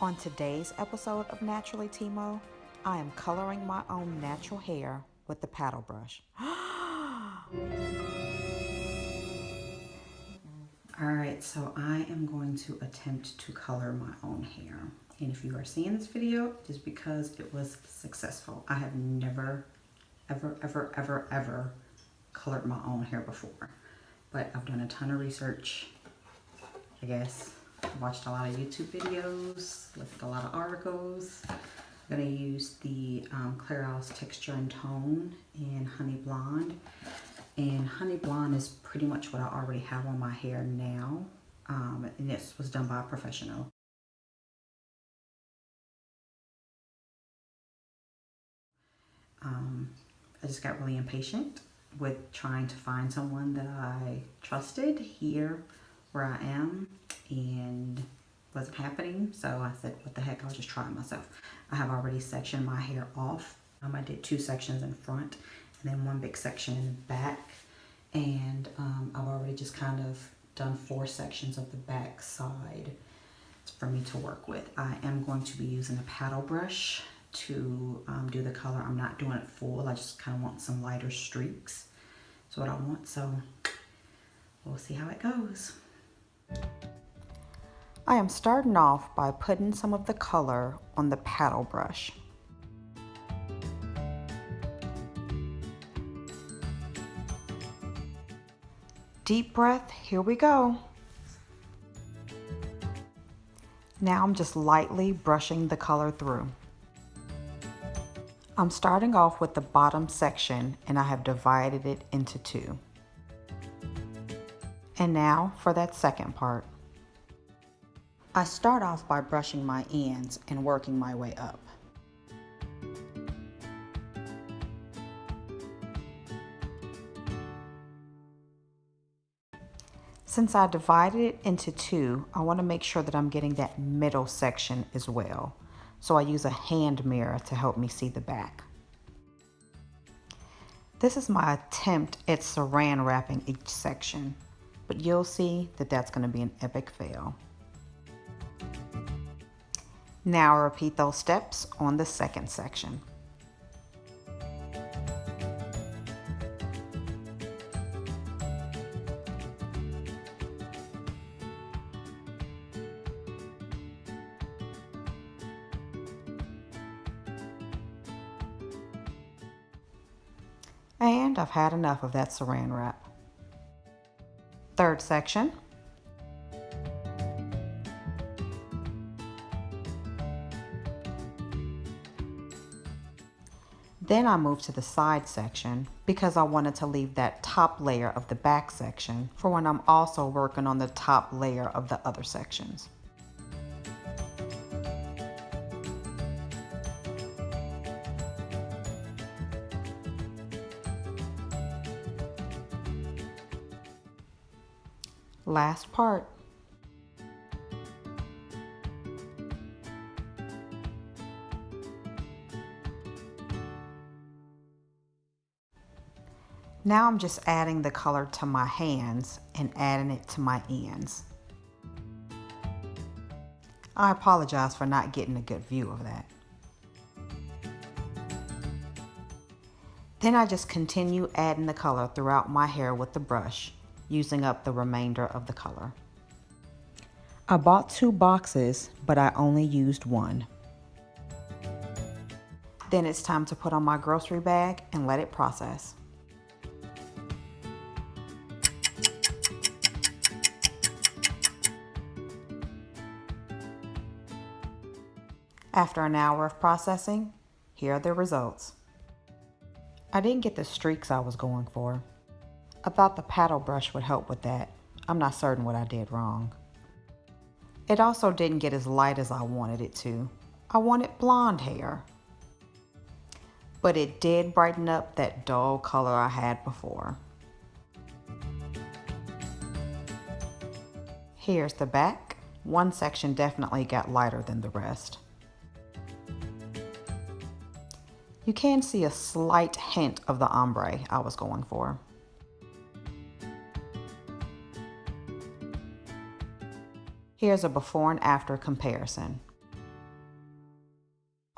On today's episode of Naturally T.Mo, I am coloring my own natural hair with the paddle brush. Alright, so I am going to attempt to color my own hair. And if you are seeing this video, it's because it was successful. I have never, ever colored my own hair before. But I've done a ton of research, I guess. Watched a lot of YouTube videos, looked at a lot of articles. I'm going to use the Clairol's Texture and Tone in Honey Blonde. And Honey Blonde is pretty much what I already have on my hair now. And this was done by a professional. I just got really impatient with trying to find someone that I trusted here where I am, and wasn't happening. So I said, what the heck, I'll just try it myself. I have already sectioned my hair off. I did 2 sections in front and then 1 big section in the back. And I've already just kind of done 4 sections of the back side for me to work with. I am going to be using a paddle brush to do the color. I'm not doing it full. I just kind of want some lighter streaks. That's what I want. So we'll see how it goes. I am starting off by putting some of the color on the paddle brush. Deep breath, here we go. Now I'm just lightly brushing the color through. I'm starting off with the bottom section and I have divided it into 2. And now for that second part. I start off by brushing my ends and working my way up. Since I divided it into 2, I want to make sure that I'm getting that middle section as well. So I use a hand mirror to help me see the back. This is my attempt at saran wrapping each section, but you'll see that that's going to be an epic fail. Now I repeat those steps on the second section. And I've had enough of that saran wrap. Third section. Then I moved to the side section because I wanted to leave that top layer of the back section for when I'm also working on the top layer of the other sections. Last part. Now I'm just adding the color to my hands and adding it to my ends. I apologize for not getting a good view of that. Then I just continue adding the color throughout my hair with the brush, using up the remainder of the color. I bought 2 boxes, but I only used 1. Then it's time to put on my grocery bag and let it process. After an hour of processing, here are the results. I didn't get the streaks I was going for. I thought the paddle brush would help with that. I'm not certain what I did wrong. It also didn't get as light as I wanted it to. I wanted blonde hair. But it did brighten up that dull color I had before. Here's the back. One section definitely got lighter than the rest. You can see a slight hint of the ombre I was going for. Here's a before and after comparison.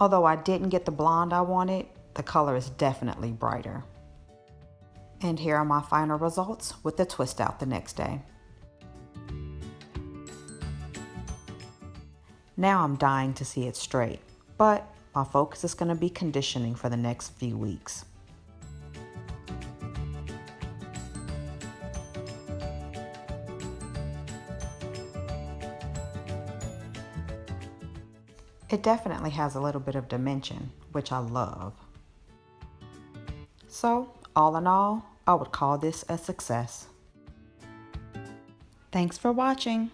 Although I didn't get the blonde I wanted, the color is definitely brighter. And here are my final results with the twist out the next day. Now I'm dying to see it straight, but my focus is going to be conditioning for the next few weeks. It definitely has a little bit of dimension, which I love. So, all in all, I would call this a success. Thanks for watching.